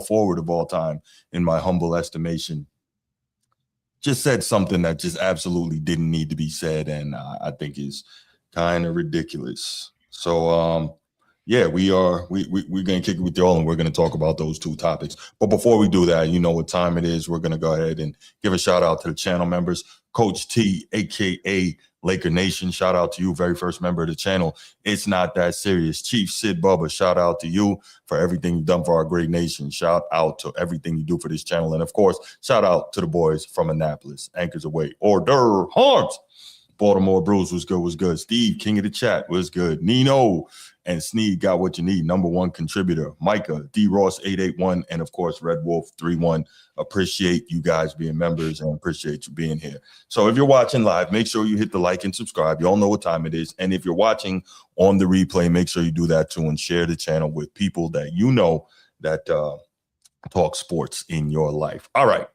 forward of all time, in my humble estimation, just said something that just absolutely didn't need to be said, and I think is kind of ridiculous. So, yeah, we're gonna kick it with y'all, and we're gonna talk about those two topics. But before we do that, you know what time it is. We're gonna go ahead and give a shout out to the channel members. Coach T, aka Laker Nation, shout out to you, very first member of the channel. It's not that serious. Chief Sid Bubba, shout out to you for everything you've done for our great nation. Shout out to everything you do for this channel, and of course, shout out to the boys from Annapolis, Anchors Away, Order Harms. Baltimore Brews was good, was good. Steve, king of the chat, was good. Nino and Sneed got what you need. Number one contributor. Micah, D Ross 881, and of course Red Wolf 31. Appreciate you guys being members and appreciate you being here. So if you're watching live, make sure you hit the like and subscribe. You all know what time it is. And if you're watching on the replay, make sure you do that too and share the channel with people that you know that talk sports in your life. All right.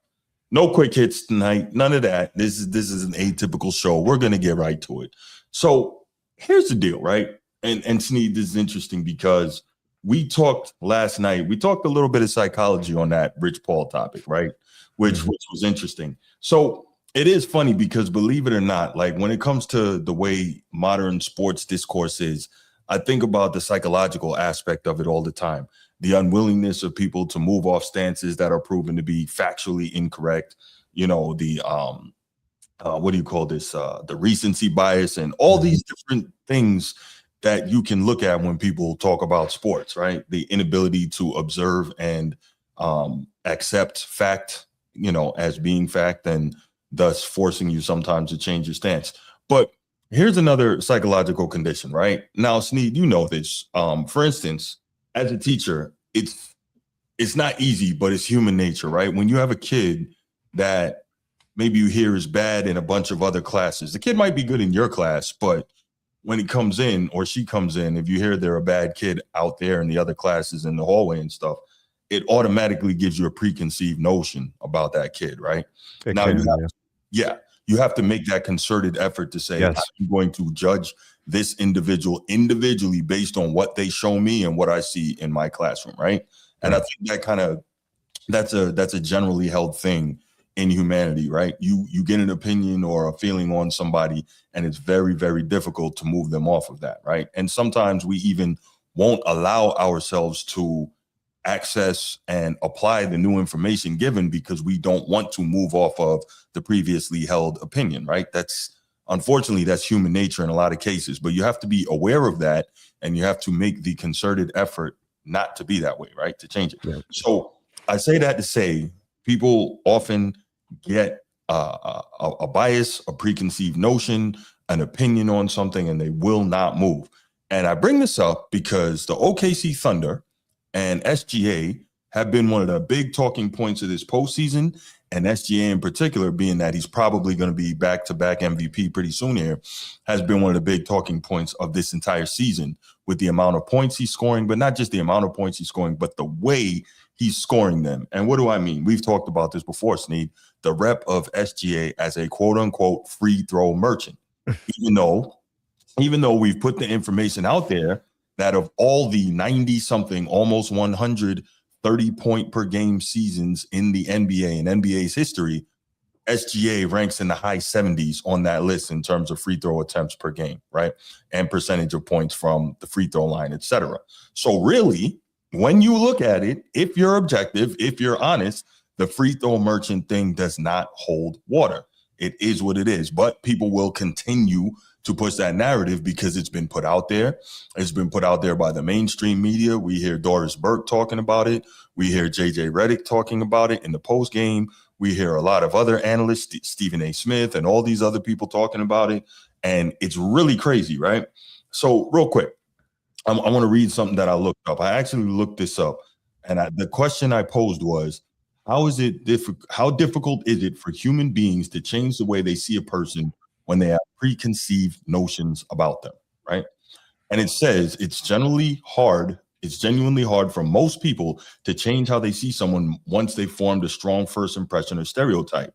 No quick hits tonight. None of that. This is an atypical show. We're going to get right to it. So here's the deal, right? And Sneed, this is interesting because we talked last night. We talked a little bit of psychology on that Rich Paul topic, right? Which was interesting. So it is funny because, believe it or not, like when it comes to the way modern sports discourse is, I think about the psychological aspect of it all the time. The unwillingness of people to move off stances that are proven to be factually incorrect. You know, the what do you call this? The recency bias and all these different things that you can look at when people talk about sports, right? The inability to observe and accept fact, you know, as being fact, and thus forcing you sometimes to change your stance. But here's another psychological condition, right? Now, Sneed, you know this. For instance, as a teacher, it's not easy, but it's human nature, right? When you have a kid that maybe you hear is bad in a bunch of other classes, the kid might be good in your class, but when he comes in or she comes in, if you hear they're a bad kid out there in the other classes in the hallway and stuff, it automatically gives you a preconceived notion about that kid, right? You have to make that concerted effort to say, yes, I'm going to judge this individual individually based on what they show me and what I see in my classroom, right? And I think that that's a generally held thing in humanity, right? You get an opinion or a feeling on somebody, and it's very, very difficult to move them off of that, right? And sometimes we even won't allow ourselves to access and apply the new information given because we don't want to move off of the previously held opinion, right? Unfortunately, that's human nature in a lot of cases, but you have to be aware of that and you have to make the concerted effort not to be that way, right? To change it. Yeah. So I say that to say people often get a bias, a preconceived notion, an opinion on something, and they will not move. And I bring this up because the OKC Thunder and SGA have been one of the big talking points of this postseason, and SGA in particular, being that he's probably going to be back-to-back MVP pretty soon here, has been one of the big talking points of this entire season with the amount of points he's scoring, but not just the amount of points he's scoring, but the way he's scoring them. And what do I mean? We've talked about this before, Sneed, the rep of SGA as a quote-unquote free throw merchant, even though we've put the information out there that of all the 90-something, almost 100 30-point per game seasons in the NBA and NBA's history, SGA ranks in the high 70s on that list in terms of free throw attempts per game, right? And percentage of points from the free throw line, et cetera. So really, when you look at it, if you're objective, if you're honest, the free throw merchant thing does not hold water. It is what it is, but people will continue to push that narrative because it's been put out there. It's been put out there by the mainstream media. We hear Doris Burke talking about it. We hear JJ Redick talking about it in the post game. We hear a lot of other analysts, Stephen A. Smith and all these other people talking about it. And it's really crazy, right? So real quick, I want to read something that I looked up. I actually looked this up. And the question I posed was, how difficult is it for human beings to change the way they see a person when they have preconceived notions about them, right? And it says it's genuinely hard for most people to change how they see someone once they've formed a strong first impression or stereotype.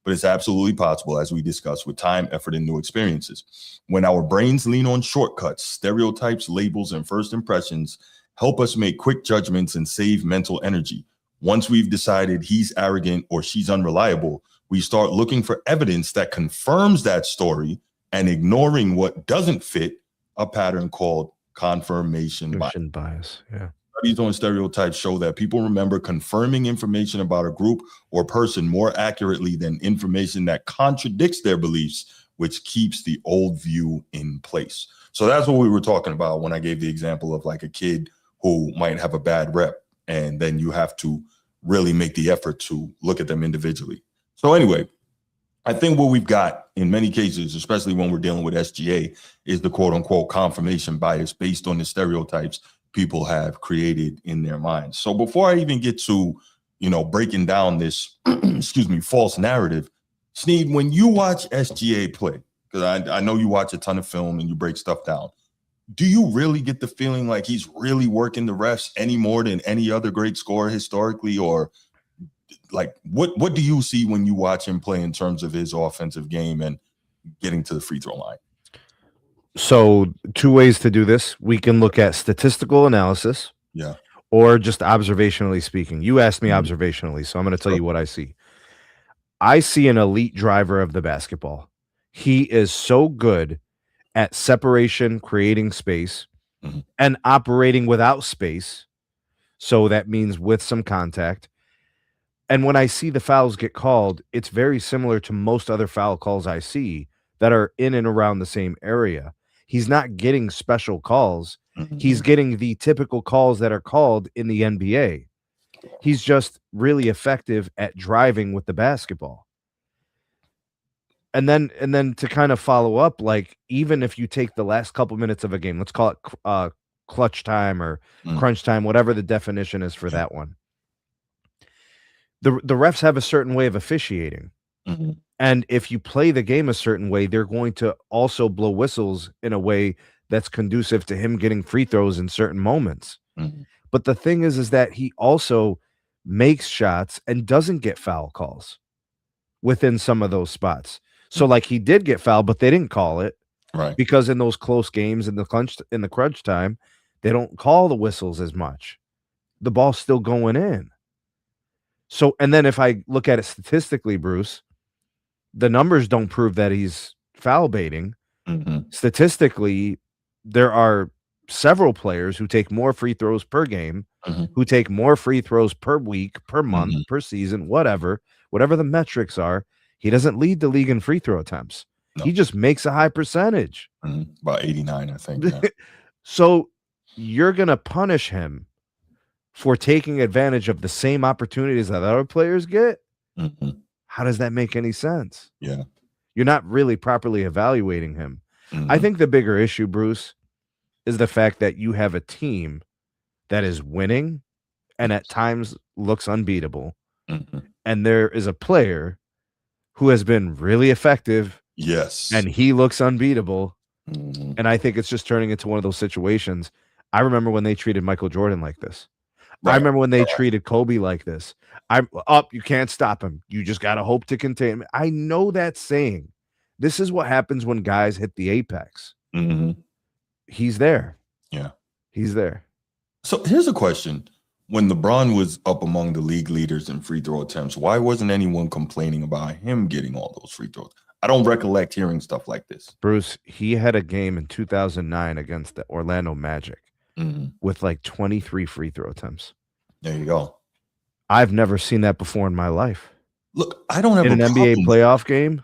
But it's absolutely possible, as we discussed, with time, effort, and new experiences. When our brains lean on shortcuts, stereotypes, labels, and first impressions help us make quick judgments and save mental energy. Once we've decided he's arrogant or she's unreliable, we start looking for evidence that confirms that story and ignoring what doesn't fit, a pattern called confirmation bias. Yeah. Studies on stereotypes show that people remember confirming information about a group or person more accurately than information that contradicts their beliefs, which keeps the old view in place. So that's what we were talking about when I gave the example of like a kid who might have a bad rep, and then you have to really make the effort to look at them individually. So anyway, I think what we've got in many cases, especially when we're dealing with SGA, is the quote unquote confirmation bias based on the stereotypes people have created in their minds. So before I even get to, breaking down this, false narrative, Sneed, when you watch SGA play, because I know you watch a ton of film and you break stuff down, do you really get the feeling like he's really working the refs any more than any other great scorer historically? Or like, what do you see when you watch him play in terms of his offensive game and getting to the free throw line? So 2 ways to do this. We can look at statistical analysis, or just observationally speaking. You asked me observationally, so I'm going to tell you what I see. I see an elite driver of the basketball. He is so good at separation, creating space, and operating without space. So that means with some contact. And when I see the fouls get called, it's very similar to most other foul calls I see that are in and around the same area. He's not getting special calls. He's getting the typical calls that are called in the NBA. He's just really effective at driving with the basketball. And then to kind of follow up, like, even if you take the last couple minutes of a game, let's call it clutch time or crunch time, whatever the definition is for that one. The refs have a certain way of officiating. And if you play the game a certain way, they're going to also blow whistles in a way that's conducive to him getting free throws in certain moments. But the thing is that he also makes shots and doesn't get foul calls within some of those spots. So like, he did get fouled, but they didn't call it, right? Because in those close games in the crunch time, they don't call the whistles as much. The ball's still going in. So, and then if I look at it statistically, Bruce, the numbers don't prove that he's foul baiting. Statistically, there are several players who take more free throws per game, who take more free throws per week, per month, per season, whatever the metrics are. He doesn't lead the league in free throw attempts. No. He just makes a high percentage. About 89, I think. Yeah. So you're going to punish him for taking advantage of the same opportunities that other players get? How does that make any sense? Yeah. You're not really properly evaluating him. I think the bigger issue, Bruce, is the fact that you have a team that is winning and at times looks unbeatable. And there is a player who has been really effective. Yes. And he looks unbeatable. And I think it's just turning into one of those situations. I remember when they treated Michael Jordan like this. Right. I remember when they treated Kobe like this. I'm up. You can't stop him. You just got to hope to contain him. I know that saying. This is what happens when guys hit the apex. He's there. Yeah. He's there. So here's a question. When LeBron was up among the league leaders in free throw attempts, why wasn't anyone complaining about him getting all those free throws? I don't recollect hearing stuff like this. Bruce, he had a game in 2009 against the Orlando Magic with like 23 free throw attempts. There you go. I've never seen that before in my life. Look, I don't have in an NBA playoff game.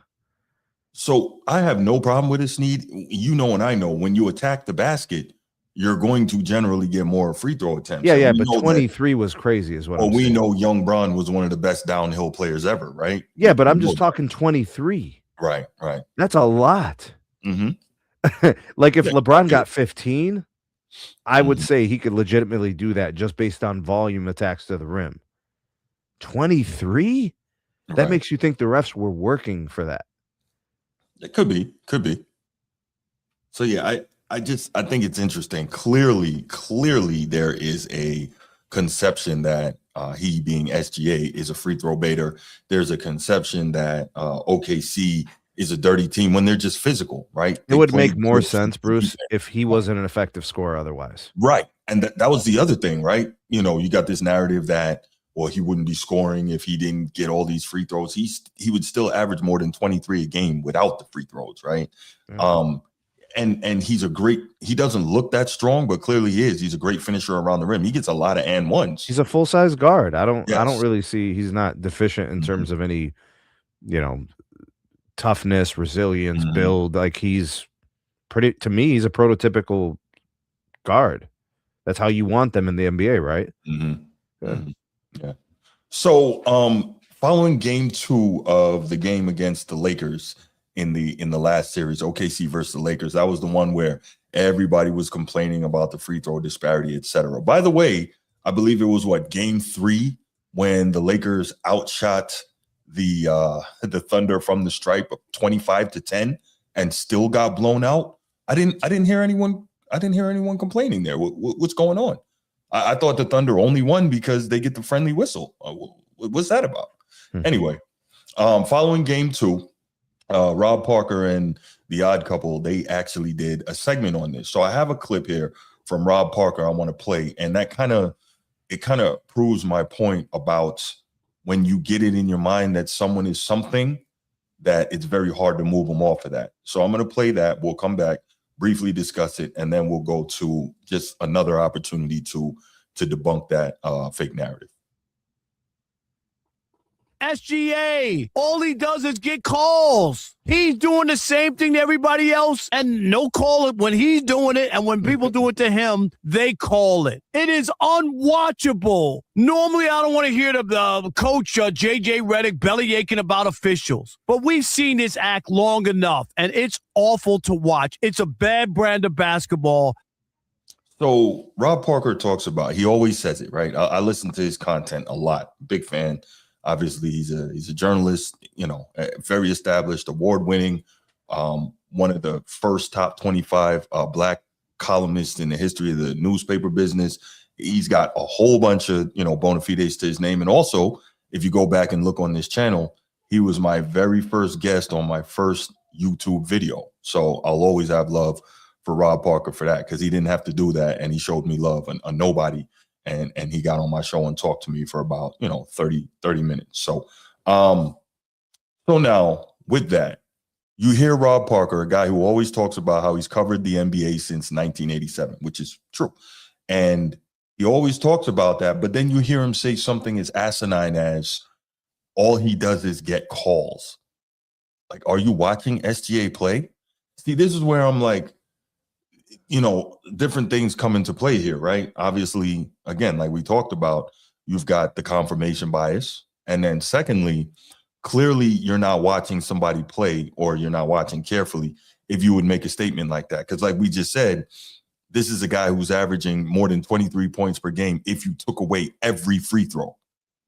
So I have no problem with it, Sneed. You know, and I know when you attack the basket, you're going to generally get more free throw attempts. Yeah, but 23 was crazy is what I'm saying. We know Young Bron was one of the best downhill players ever, right? Yeah, but I'm just talking 23. Right. That's a lot. Like if LeBron got 15, I would say he could legitimately do that just based on volume attacks to the rim. 23? That makes you think the refs were working for that. It could be. So yeah, I think it's interesting. Clearly there is a conception that he, being SGA, is a free throw baiter. There's a conception that OKC is a dirty team when they're just physical, right? It would make more sense, Bruce, if he wasn't an effective scorer otherwise. Right. And that was the other thing, right? You know, you got this narrative that or he wouldn't be scoring if he didn't get all these free throws. He would still average more than 23 a game without the free throws, right? Mm-hmm. And he doesn't look that strong, but clearly he is. He's a great finisher around the rim. He gets a lot of and ones. He's a full-size guard. I don't really see he's not deficient in terms of any, toughness, resilience, build. Like he's to me, he's a prototypical guard. That's how you want them in the NBA, right? Yeah. So, following game 2 of the game against the Lakers in the last series, OKC versus the Lakers, that was the one where everybody was complaining about the free throw disparity, etc. By the way, I believe it was game 3 when the Lakers outshot the Thunder from the stripe 25-10 and still got blown out. I didn't hear anyone complaining there. What's going on? I thought the Thunder only won because they get the friendly whistle. What's that about? Anyway, following game 2, Rob Parker and the Odd Couple, they actually did a segment on this. So I have a clip here from Rob Parker I want to play, and that kind of proves my point about when you get it in your mind that someone is something, that it's very hard to move them off of that. So I'm going to play that. We'll come back, briefly discuss it, and then we'll go to just another opportunity to debunk that fake narrative. SGA, all he does is get calls. He's doing the same thing to everybody else, and no call it when he's doing it, and when people do it to him, they call it. It is unwatchable. Normally, I don't want to hear the coach, J.J. Redick, belly aching about officials, but we've seen this act long enough, and it's awful to watch. It's a bad brand of basketball. So Rob Parker talks about, he always says it, right? I listen to his content a lot. Big fan. Obviously, he's a journalist, very established, award-winning, one of the first top 25 black columnists in the history of the newspaper business. He's got a whole bunch of, bona fides to his name. And also, if you go back and look on this channel, he was my very first guest on my first YouTube video. So I'll always have love for Rob Parker for that, because he didn't have to do that, and he showed me love, a nobody. And he got on my show and talked to me for about 30 minutes. So now with that, you hear Rob Parker, a guy who always talks about how he's covered the NBA since 1987, which is true, and he always talks about that. But then you hear him say something as asinine as, all he does is get calls. Like, are you watching SGA play? See, this is where I'm like, different things come into play here, right? Obviously, again, like we talked about, you've got the confirmation bias. And then secondly, clearly you're not watching somebody play, or you're not watching carefully if you would make a statement like that. Because like we just said, this is a guy who's averaging more than 23 points per game if you took away every free throw.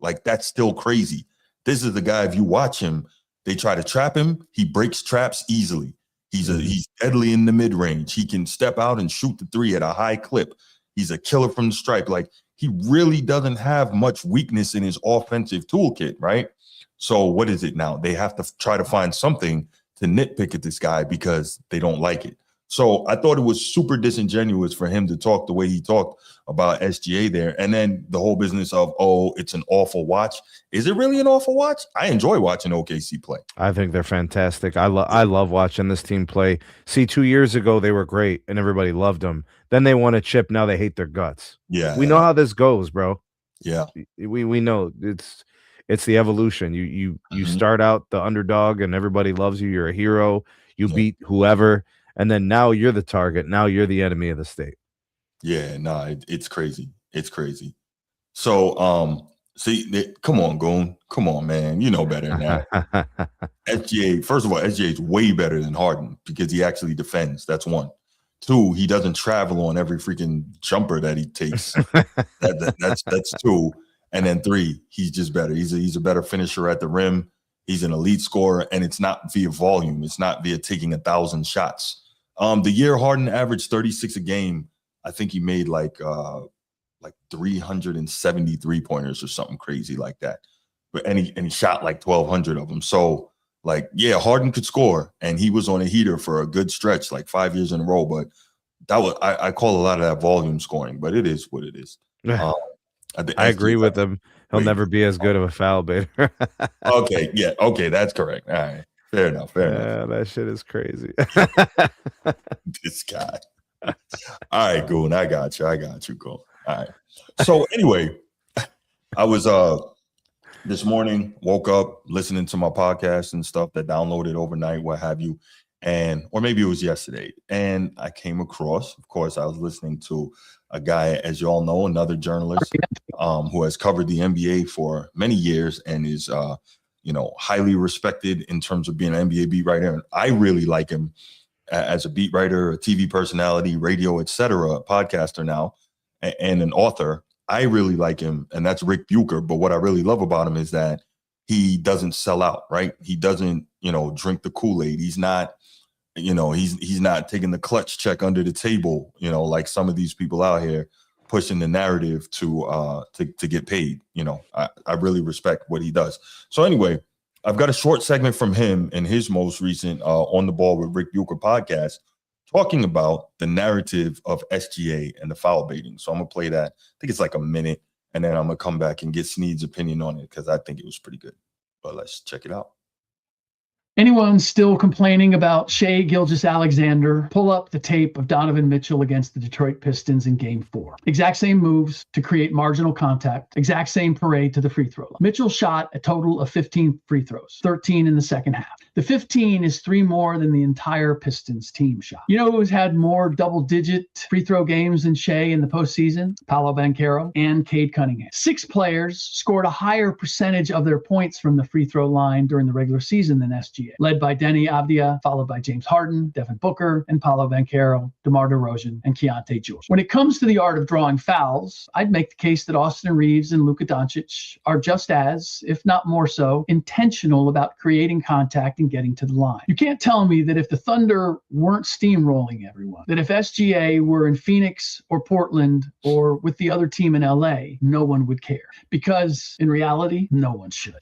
Like, that's still crazy. This is the guy, if you watch him, they try to trap him, he breaks traps easily. He's deadly in the mid-range. He can step out and shoot the three at a high clip. He's a killer from the stripe. Like, he really doesn't have much weakness in his offensive toolkit, right? So what is it now? They have to try to find something to nitpick at this guy because they don't like it. So I thought it was super disingenuous for him to talk the way he talked about SGA there. And then the whole business of, oh, it's an awful watch. Is it really an awful watch? I enjoy watching OKC play. I think they're fantastic. I love watching this team play. See, 2 years ago, they were great and everybody loved them. Then they won a chip. Now they hate their guts. Yeah. We know how this goes, bro. Yeah. We know it's the evolution. You start out the underdog and everybody loves you. You're a hero. You beat whoever. And then now you're the target. Now you're the enemy of the state. Yeah, it's crazy. It's crazy. So, come on, Goon. Come on, man. You know better than that. SGA, first of all, SGA is way better than Harden because he actually defends. That's one. Two, he doesn't travel on every freaking jumper that he takes. That's two. And then three, he's just better. He's a better finisher at the rim. He's an elite scorer, and it's not via volume. It's not via taking 1,000 shots. The year Harden averaged 36 a game, I think he made like 373 pointers or something crazy like that. And he shot like 1,200 of them. So like, yeah, Harden could score, and he was on a heater for a good stretch, like 5 years in a row. But that was I call a lot of that volume scoring, but it is what it is. I agree with him. He'll never be as good of a foul baiter. Okay, yeah, okay, that's correct. All right, fair enough. That shit is crazy. This guy. All right, Goon, I got you, Goon. All right. So anyway, I was this morning, woke up listening to my podcast and stuff that downloaded overnight, what have you, or maybe it was yesterday, and I came across, of course, I was listening to a guy, as you all know, another journalist who has covered the NBA for many years and is highly respected in terms of being an NBA beat writer. And I really like him as a beat writer, a TV personality, radio, etc., podcaster now, and an author. I really like him, and that's Rick Bucher. But what I really love about him is that he doesn't sell out, right? He doesn't, drink the Kool-Aid. He's not, he's not taking the clutch check under the table, like some of these people out here pushing the narrative to get paid. I really respect what he does. So anyway, I've got a short segment from him in his most recent On the Ball with Rick Bucher podcast, talking about the narrative of SGA and the foul baiting. So I'm going to play that. I think it's like a minute, and then I'm going to come back and get Sneed's opinion on it because I think it was pretty good. But let's check it out. Anyone still complaining about Shai Gilgeous-Alexander, pull up the tape of Donovan Mitchell against the Detroit Pistons in Game 4. Exact same moves to create marginal contact, exact same parade to the free throw line. Mitchell shot a total of 15 free throws, 13 in the second half. The 15 is 3 more than the entire Pistons team shot. You know who's had more double-digit free throw games than Shai in the postseason? Paolo Banchero and Cade Cunningham. 6 players scored a higher percentage of their points from the free throw line during the regular season than SGA. Led by Denny Avdia, followed by James Harden, Devin Booker, and Paolo Banchero, DeMar DeRozan, and Keontae George. When it comes to the art of drawing fouls, I'd make the case that Austin Reeves and Luka Doncic are just as, if not more so, intentional about creating contact and getting to the line. You can't tell me that if the Thunder weren't steamrolling everyone, that if SGA were in Phoenix or Portland or with the other team in LA, no one would care. Because in reality, no one should.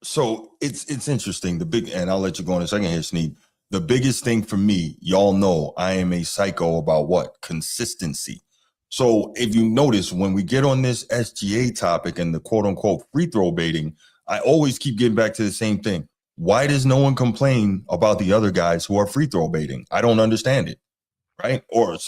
So it's interesting. And I'll let you go in a second here, Sneed. The biggest thing for me, y'all know I am a psycho about what? Consistency. So if you notice, when we get on this SGA topic and the quote unquote free throw baiting, I always keep getting back to the same thing. Why does no one complain about the other guys who are free throw baiting? I don't understand it, right? Or,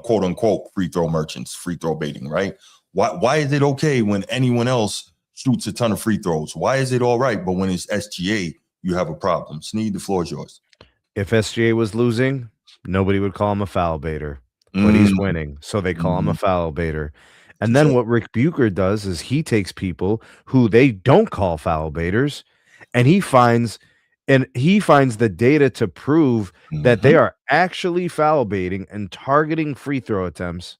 quote unquote free throw merchants, free throw baiting, right? Why is it okay when anyone else shoots a ton of free throws? Why is it all right, but when it's SGA, you have a problem? Sneed, the floor is yours. If SGA was losing, nobody would call him a foul baiter, but he's winning, so they call him a foul baiter. And then what Rick Bucher does is he takes people who they don't call foul baiters, and he finds the data to prove that they are actually foul baiting and targeting free throw attempts,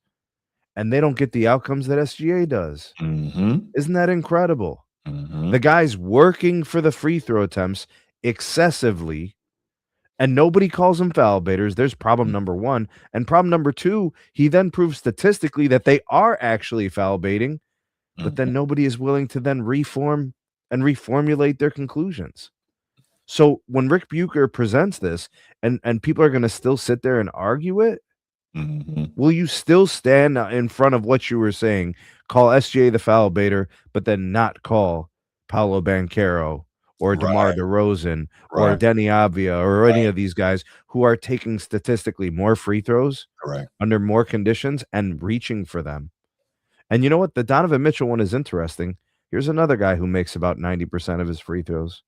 and they don't get the outcomes that SGA does. Isn't that incredible? The guy's working for the free throw attempts excessively, and nobody calls them foul baiters. There's problem number 1. And problem number 2, he then proves statistically that they are actually foul baiting, but then nobody is willing to then reform and reformulate their conclusions. So when Rick Bucher presents this and people are going to still sit there and argue it, will you still stand in front of what you were saying, call SGA the foul baiter, but then not call Paolo Banchero or DeMar DeRozan or Denny Avdia or any of these guys who are taking statistically more free throws under more conditions and reaching for them? And you know what? The Donovan Mitchell one is interesting. Here's another guy who makes about 90% of his free throws.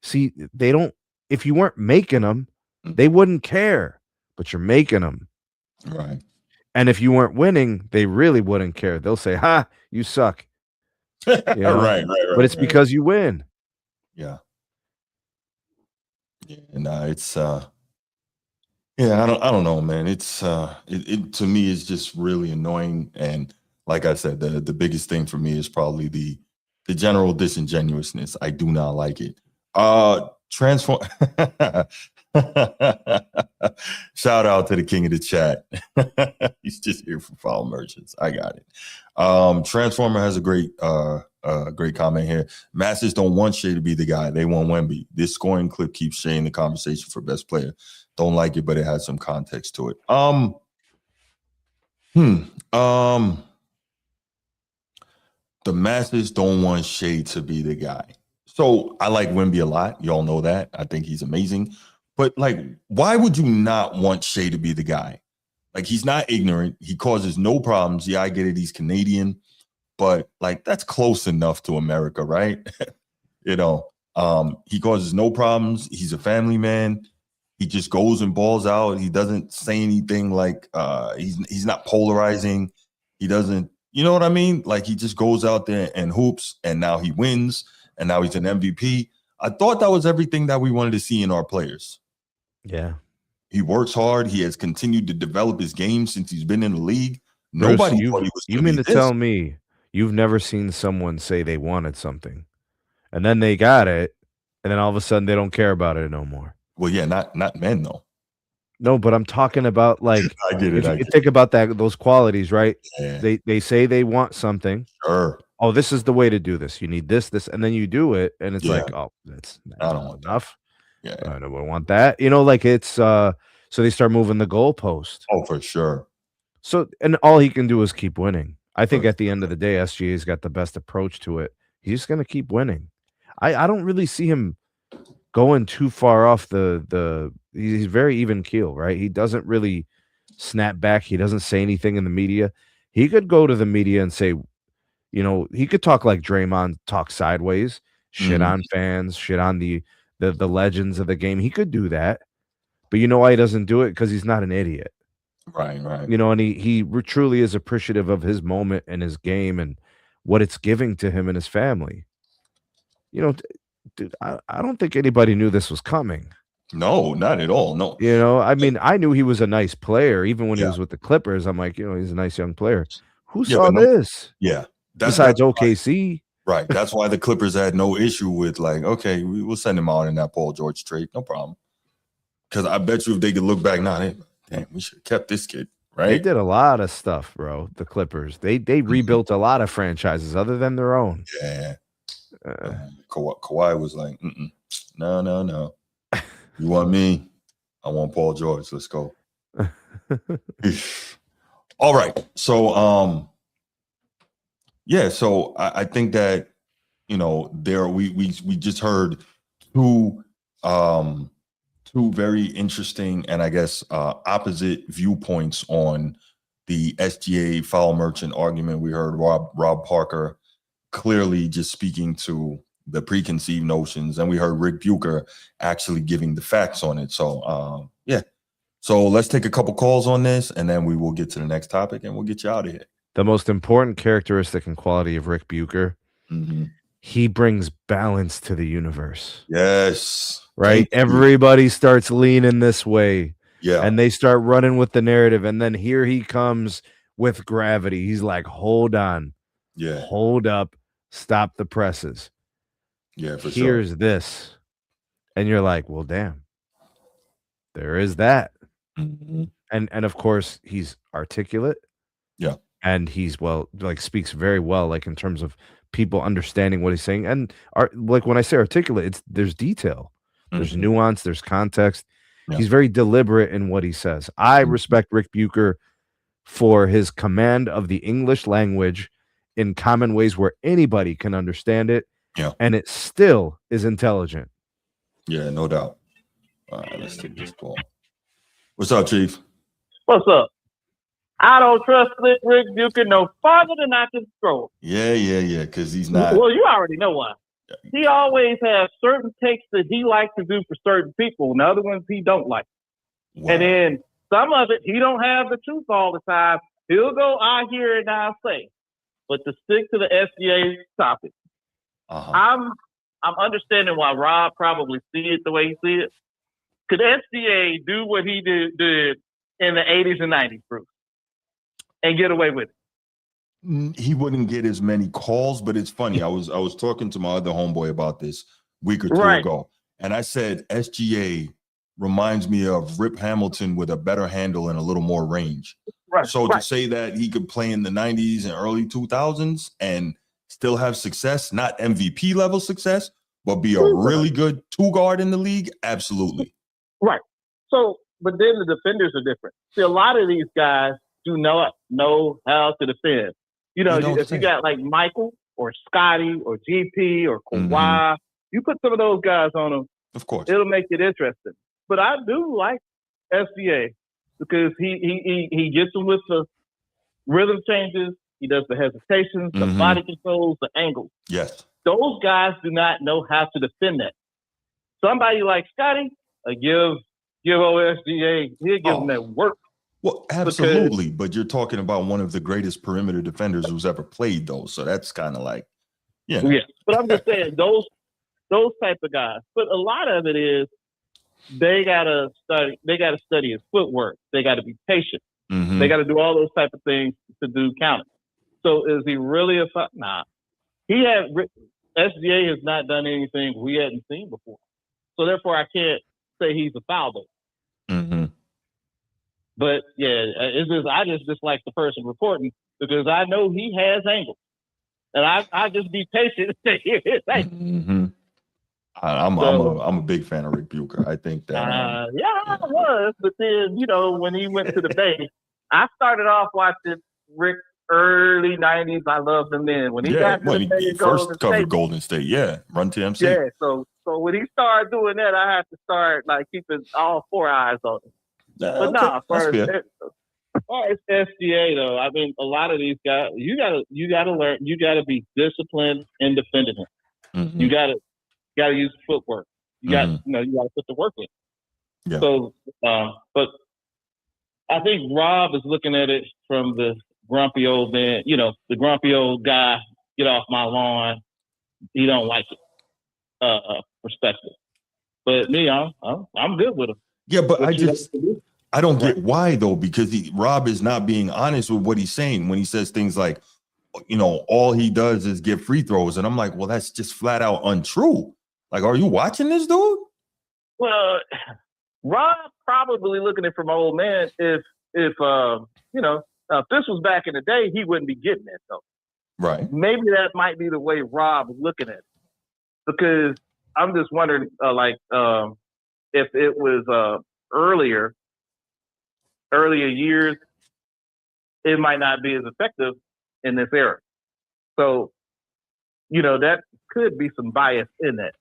See, they don't, if you weren't making them, they wouldn't care, but you're making them. Right. And if you weren't winning, they really wouldn't care. They'll say, ha, you suck. You know? Right. But it's because you win. Yeah. And it's I don't know, man. It's it to me is just really annoying. And like I said, the biggest thing for me is probably the general disingenuousness. I do not like it. Transform. Shout out to the king of the chat. He's just here for foul merchants. I got it. Transformer has a great comment here. Masters don't want Shai to be the guy. They want Wemby. This scoring clip keeps Shai in the conversation for best player. Don't like it, but it has some context to it. The the masses don't want Shea to be the guy. So I like Wemby a lot. Y'all know that. I think he's amazing. But like, why would you not want Shea to be the guy? Like, he's not ignorant. He causes no problems. Yeah, I get it. He's Canadian. But like, that's close enough to America, right? You know, he causes no problems. He's a family man. He just goes and balls out. He doesn't say anything like he's not polarizing. He doesn't, you know what I mean? Like, he just goes out there and hoops, and now he wins, and now he's an MVP. I thought that was everything that we wanted to see in our players. Yeah. He works hard. He has continued to develop his game since he's been in the league. Nobody Bruce, thought he was you mean to tell me you've never seen someone say they wanted something and then they got it, and then all of a sudden they don't care about it no more? Well, yeah, not men though. No, but I'm talking about, like, I get it. If you think about those qualities, right? Yeah. They say they want something. Sure. Oh, this is the way to do this. You need this, and then you do it, and it's like, oh, that's I don't want enough. Yeah, I don't want that. You know, like, it's so they start moving the goalpost. Oh, for sure. So, and all he can do is keep winning. I think at the end of the day, SGA's got the best approach to it. He's going to keep winning. I don't really see him going too far off he's very even keel, right? He doesn't really snap back. He doesn't say anything in the media. He could go to the media and say, you know, he could talk like Draymond, talk sideways, shit on fans, shit on the legends of the game. He could do that. But you know why he doesn't do it? Because he's not an idiot. Right. You know, and he truly is appreciative of his moment and his game and what it's giving to him and his family. You know, dude, I don't think anybody knew this was coming. No, not at all. No. You know, I mean, I knew he was a nice player. Even when he was with the Clippers, I'm like, you know, he's a nice young player. Who saw this? Yeah. Besides OKC. Right. That's why the Clippers had no issue with, like, okay, we'll send him out in that Paul George trade. No problem. Because I bet you if they could look back now, damn, we should have kept this kid. Right. They did a lot of stuff, bro. The Clippers. They rebuilt a lot of franchises other than their own. Yeah. Kawhi was like, no. You want me? I want Paul George. Let's go. All right. So, so I think that, you know, we just heard two very interesting and I guess opposite viewpoints on the SGA foul merchant argument. We heard Rob Parker clearly just speaking to the preconceived notions, and we heard Rick Bucher actually giving the facts on it. So so let's take a couple calls on this, and then we will get to the next topic, and we'll get you out of here. The most important characteristic and quality of Rick Bucher, he brings balance to the universe. Yes. Right? Everybody starts leaning this way. Yeah. And they start running with the narrative, and then here he comes with gravity. He's like, hold on. Yeah. Hold up. Stop the presses. Yeah, for sure. Here's this. And you're like, well, damn. There is that. And of course, he's articulate. Yeah. And he's speaks very well, like in terms of people understanding what he's saying. And like when I say articulate, there's detail. There's nuance, there's context. Yeah. He's very deliberate in what he says. I respect Rick Bucher for his command of the English language in common ways where anybody can understand it. Yeah. And it still is intelligent. Yeah, no doubt. All right, let's take this call. What's up, Chief? What's up? I don't trust Rick Bucher no farther than I can scroll. Yeah, because he's not. Well, you already know why. He always has certain takes that he likes to do for certain people, and other ones he don't like. Wow. And then some of it, he don't have the truth all the time. He'll go, I hear and I say. But to stick to the SGA topic, I'm understanding why Rob probably see it the way he see it. Could SGA do what he did in the 80s and 90s, Bruce, and get away with it? He wouldn't get as many calls, but it's funny. I was talking to my other homeboy about this a week or two ago, and I said SGA reminds me of Rip Hamilton with a better handle and a little more range. Right. So to say that he could play in the 90s and early 2000s and still have success, not MVP level success, but be a really good two guard in the league, absolutely. Right. So, but then the defenders are different. See, a lot of these guys do not know how to defend. You know, if you got like Michael or Scotty or GP or Kawhi. Mm-hmm. You put some of those guys on them, of course, it'll make it interesting. But I do like SGA because he gets them with the rhythm changes. He does the hesitations, the body controls, the angles. Yes. Those guys do not know how to defend that. Somebody like Scotty, give SGA, he'll give them that work. Well, absolutely. But you're talking about one of the greatest perimeter defenders who's ever played, though. So that's kind of like, yeah. But I'm just saying those type of guys. But a lot of it is they gotta study his footwork. They gotta be patient. Mm-hmm. They gotta do all those type of things to do counting. So is he really nah? SGA has not done anything we hadn't seen before. So therefore, I can't say he's a foul ball. Mm-hmm. But yeah, I just dislike the person reporting because I know he has angles, and I just be patient and say his angles. Mm-hmm. I'm a big fan of Rick Bucher. I think that I was, but then when he went to the Bay, I started off watching Rick early '90s. I loved him then. When he got to the Bay, he first covered Golden State, Run TMC. Yeah, so when he started doing that, I had to start keeping all 4 eyes on him. But as far as SGA though, I mean, a lot of these guys, you gotta learn, you gotta be disciplined in defending him. Mm-hmm. You gotta use footwork. You got you gotta put the work in. Yeah. So, but I think Rob is looking at it from the grumpy old man, the grumpy old guy, get off my lawn. He don't like it. Perspective. But me, I'm good with him. Yeah, but I don't get why though, because Rob is not being honest with what he's saying when he says things like, all he does is get free throws, and I'm like, well, that's just flat out untrue. Like, are you watching this dude? Well, Rob probably looking at it from an old man. If this was back in the day, he wouldn't be getting it though. Right. Maybe that might be the way Rob is looking at it, because I'm just wondering, if it was earlier years, it might not be as effective in this era. So, that could be some bias in that.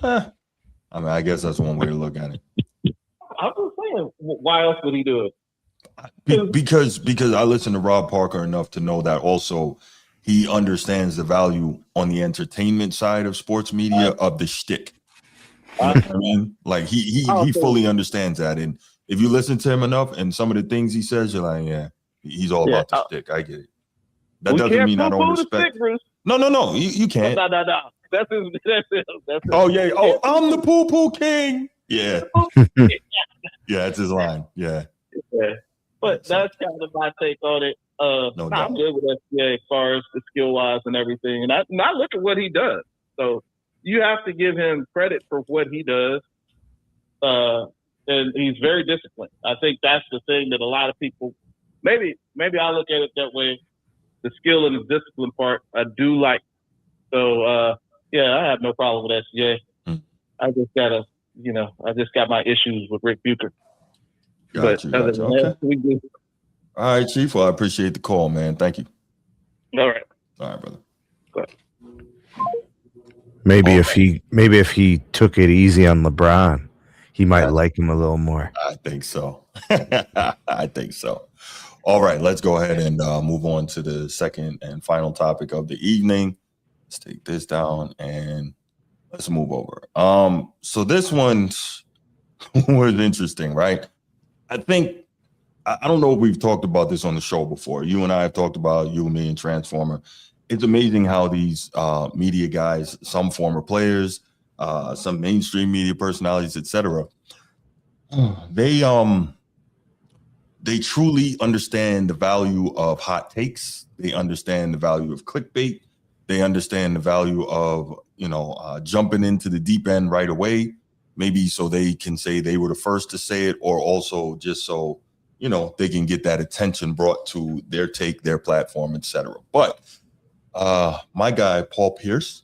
I mean, I guess that's one way to look at it. I'm just saying, why else would he do it? Because I listen to Rob Parker enough to know that also he understands the value on the entertainment side of sports media of the shtick. You know what I mean? Like he fully understands that, and if you listen to him enough and some of the things he says, you're like, yeah, he's all about the shtick. I get it. That doesn't mean I don't respect. No, you can't. No. That's his. Oh yeah. Oh, I'm the poo king. Yeah. Yeah, it's his line. Yeah. But that's kind of my take on it. I'm good with SGA as far as the skill wise and everything, and I look at what he does. So you have to give him credit for what he does, and he's very disciplined. I think that's the thing that a lot of people maybe I look at it that way. The skill and the discipline part, I do like. So I have no problem with SGA. I just got my issues with Rick Bucher. Gotcha. Okay. We do. All right, Chief. Well, I appreciate the call, man. Thank you. All right, brother. Go ahead. Maybe if he took it easy on LeBron, he might like him a little more. I think so. I think so. All right, let's go ahead and move on to the second and final topic of the evening. Let's take this down and let's move over. So this one was interesting, right? I think I don't know if we've talked about this on the show before. You and I have talked about you and me and Transformer. It's amazing how these media guys, some former players, some mainstream media personalities, etc., they truly understand the value of hot takes. They understand the value of clickbait. They understand the value of jumping into the deep end right away, maybe so they can say they were the first to say it, or also just so they can get that attention brought to their take, their platform, etc. But my guy, Paul Pierce,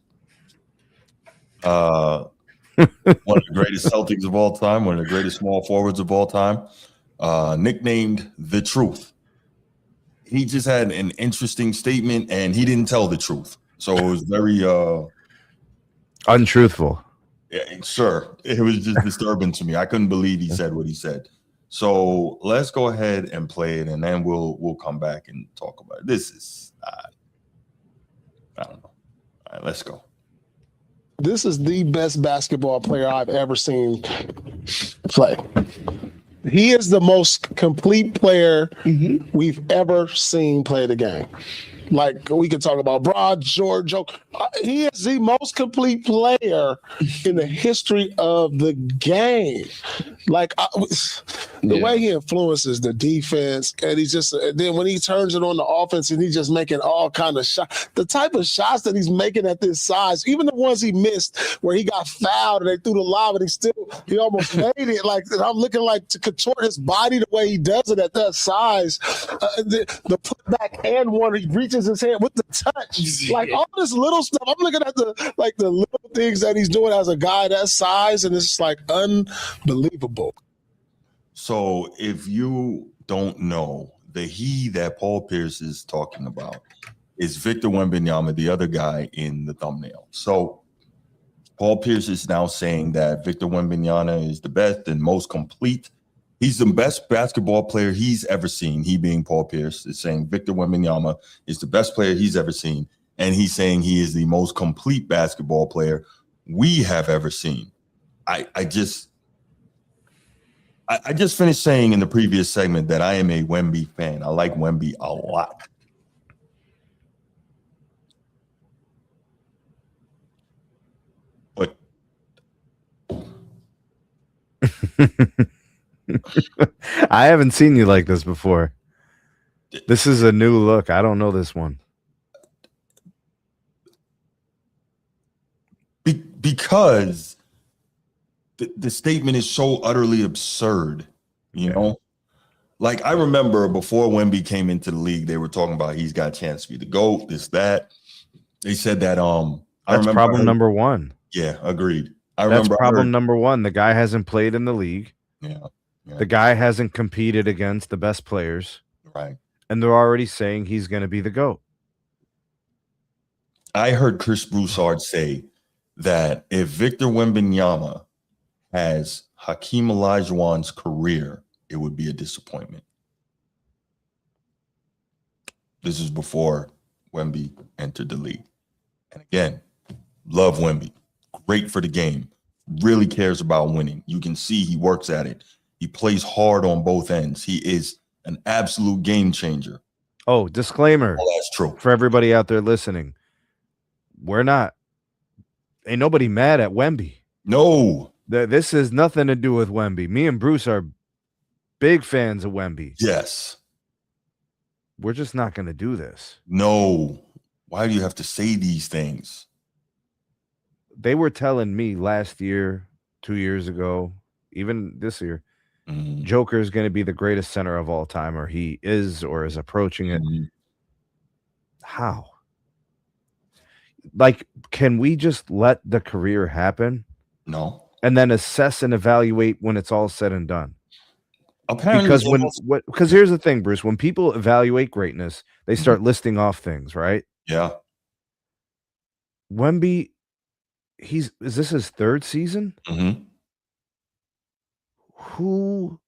one of the greatest Celtics of all time, one of the greatest small forwards of all time, nicknamed The Truth. he just had an interesting statement, and he didn't tell the truth. So it was very untruthful. Yeah, sure. It was just disturbing to me. I couldn't believe he said what he said. So let's go ahead and play it, and then we'll come back and talk about it. This is I don't know. All right, let's go. This is the best basketball player I've ever seen play. He is the most complete player we've ever seen play the game. Like, we could talk about Broad, George. He is the most complete player in the history of the game. Like, the way he influences the defense, and he's just, then when he turns it on the offense and he's just making all kind of shots, the type of shots that he's making at this size, even the ones he missed where he got fouled and they threw the lob and he almost made it. Like, I'm looking like to contort his body the way he does it at that size. The putback and one, he reaches his hand with the touch, like all this little stuff. I'm looking at the little things that he's doing as a guy that size, and it's like unbelievable. So if you don't know, the he that Paul Pierce is talking about is Victor Wembanyama, the other guy in the thumbnail. So Paul Pierce is now saying that Victor Wembanyama is the best and most complete. He's the best basketball player he's ever seen. He being Paul Pierce is saying Victor Wembanyama is the best player he's ever seen. And he's saying he is the most complete basketball player we have ever seen. I just finished saying in the previous segment that I am a Wemby fan. I like Wemby a lot. But I haven't seen you like this before. This is a new look. I don't know this one. Because the statement is so utterly absurd, you know? Like, I remember before Wemby came into the league, they were talking about he's got a chance to be the GOAT, this, that. They said that that's problem number one. Yeah, agreed. That's problem number one. The guy hasn't played in the league. Yeah. The guy hasn't competed against the best players. Right. And they're already saying he's going to be the GOAT. I heard Chris Broussard say that if Victor Wembanyama has Hakeem Olajuwon's career, it would be a disappointment. This is before Wemby entered the league. And again, love Wemby. Great for the game. Really cares about winning. You can see he works at it. He plays hard on both ends. He is an absolute game changer. Oh, disclaimer. Oh, that's true. For everybody out there listening, ain't nobody mad at Wemby. No. This has nothing to do with Wemby. Me and Bruce are big fans of Wemby. Yes. We're just not going to do this. No. Why do you have to say these things? They were telling me last year, 2 years ago, even this year, Joker is going to be the greatest center of all time, or he is, or is approaching it. How? Like, can we just let the career happen? No. And then assess and evaluate when it's all said and done. Apparently, because here's the thing, Bruce, when people evaluate greatness, they start listing off things, right? Yeah. Wemby, is this his third season? Who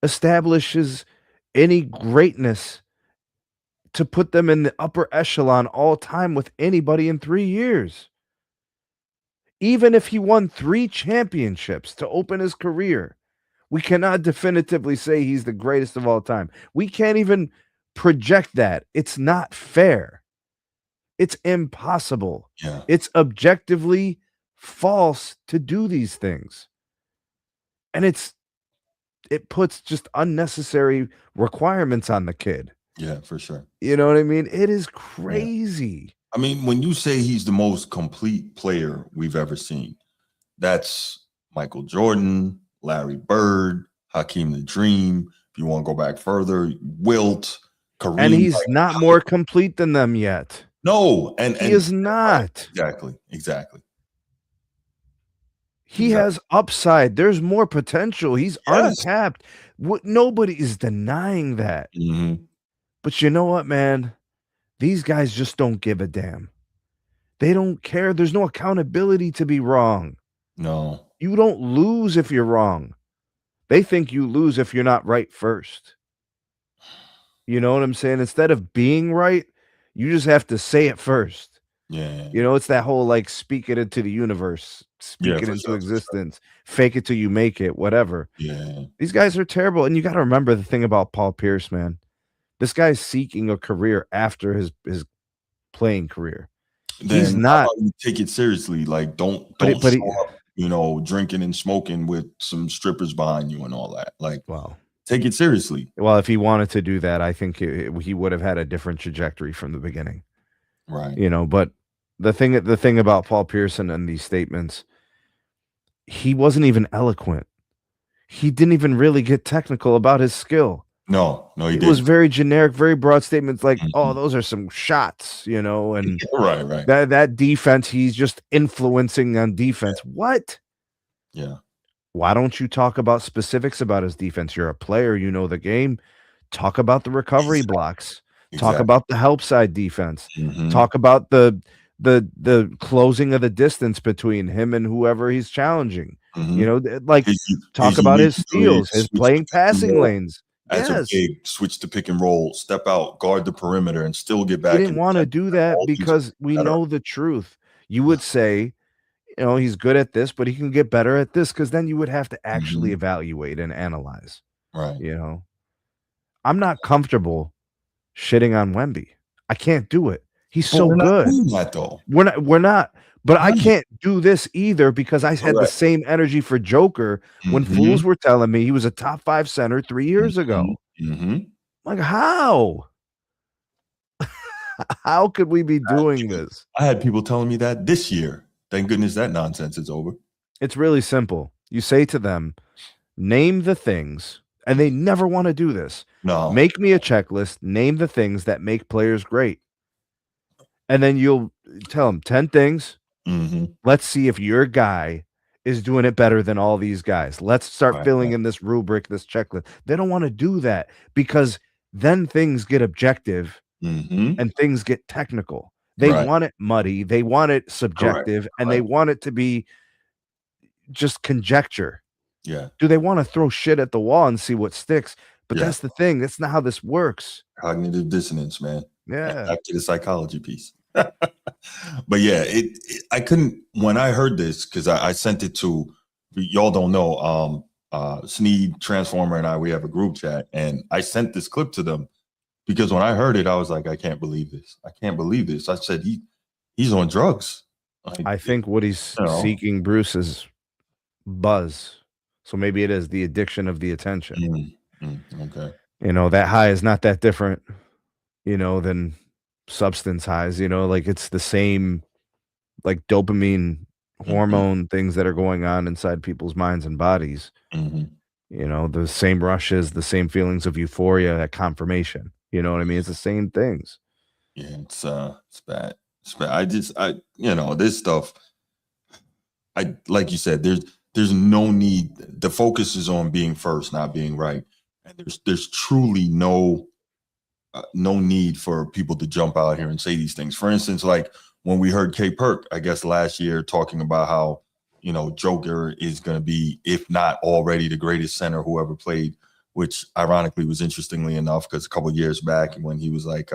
establishes any greatness to put them in the upper echelon all time with anybody in 3 years? Even if he won 3 championships to open his career, we cannot definitively say he's the greatest of all time. We can't even project that. It's not fair. It's impossible. Yeah. It's objectively false to do these things. And it puts just unnecessary requirements on the kid. Yeah, for sure. You know what I mean? It is crazy. Yeah. I mean, when you say he's the most complete player we've ever seen, that's Michael Jordan, Larry Bird, Hakeem the Dream. If you want to go back further, Wilt, Kareem. And he's not more complete than them yet. No, and he is not. Exactly. He has upside. There's more potential. He's untapped. Nobody is denying that. But you know what, man? These guys just don't give a damn. They don't care. There's no accountability to be wrong. No. You don't lose if you're wrong. They think you lose if you're not right first. You know what I'm saying? Instead of being right, you just have to say it first. Yeah. You know, it's that whole like speak it into the universe, speak it into existence, fake it till you make it, whatever. Yeah. These guys are terrible. And you got to remember the thing about Paul Pierce, man. This guy's seeking a career after his playing career. Then he's not take it seriously. Like don't show up, you know, drinking and smoking with some strippers behind you and all that. Like, wow. Take it seriously. Well, if he wanted to do that, I think he would have had a different trajectory from the beginning. Right. You know, but the thing about Paul Pierce and these statements, he wasn't even eloquent. He didn't even really get technical about his skill. No, he didn't. It was very generic, very broad statements like, oh, those are some shots, you know, and right. That defense, he's just influencing on defense. Yeah. What? Yeah. Why don't you talk about specifics about his defense? You're a player, you know the game. Talk about the recovery blocks. Talk about the help side defense. Talk about the closing of the distance between him and whoever he's challenging. You know, like talk about his steals, his playing passing lanes. As a big, switch to pick and roll, step out, guard the perimeter, and still get back. He didn't want to do that because we know the truth. You would say, you know, he's good at this, but he can get better at this, because then you would have to actually evaluate and analyze. Right. You know, I'm not comfortable shitting on Wemby. I can't do it. He's so good. Not doing that, though. We're not. But I can't do this either, because I had the same energy for Joker when fools were telling me he was a top 5 center 3 years ago. Like, how? How could we be doing this? I had people telling me that this year. Thank goodness that nonsense is over. It's really simple. You say to them, name the things, and they never want to do this. No. Make me a checklist, name the things that make players great. And then you'll tell them 10 things. Let's see if your guy is doing it better than all these guys. Let's start filling in this rubric, this checklist. They don't want to do that, because then things get objective and things get technical. They want it muddy. They want it subjective, and they want it to be just conjecture. Yeah. Do they want to throw shit at the wall and see what sticks? But that's the thing. That's not how this works. Cognitive dissonance, man. Yeah. Back to the psychology piece. But yeah, I couldn't, when I heard this, because I sent it to, y'all don't know, Sneed, Transformer, and we have a group chat, and I sent this clip to them because when I heard it, I was like, I can't believe this. I can't believe this. I said, he's on drugs. Like, I think what he's seeking, Bruce, is buzz. So maybe it is the addiction of the attention. Okay. You know, that high is not that different, you know, than substance highs. You know, like it's the same, like dopamine hormone things that are going on inside people's minds and bodies. You know, the same rushes, the same feelings of euphoria, that confirmation. You know what I mean? It's the same things. Yeah, it's bad. It's bad. You know, this stuff, like you said, there's no need. The focus is on being first, not being right. And there's truly no need for people to jump out here and say these things. For instance, like when we heard K Perk, I guess last year, talking about how, you know, Joker is going to be, if not already, the greatest center who ever played, which ironically was interestingly enough, because a couple of years back when he was like,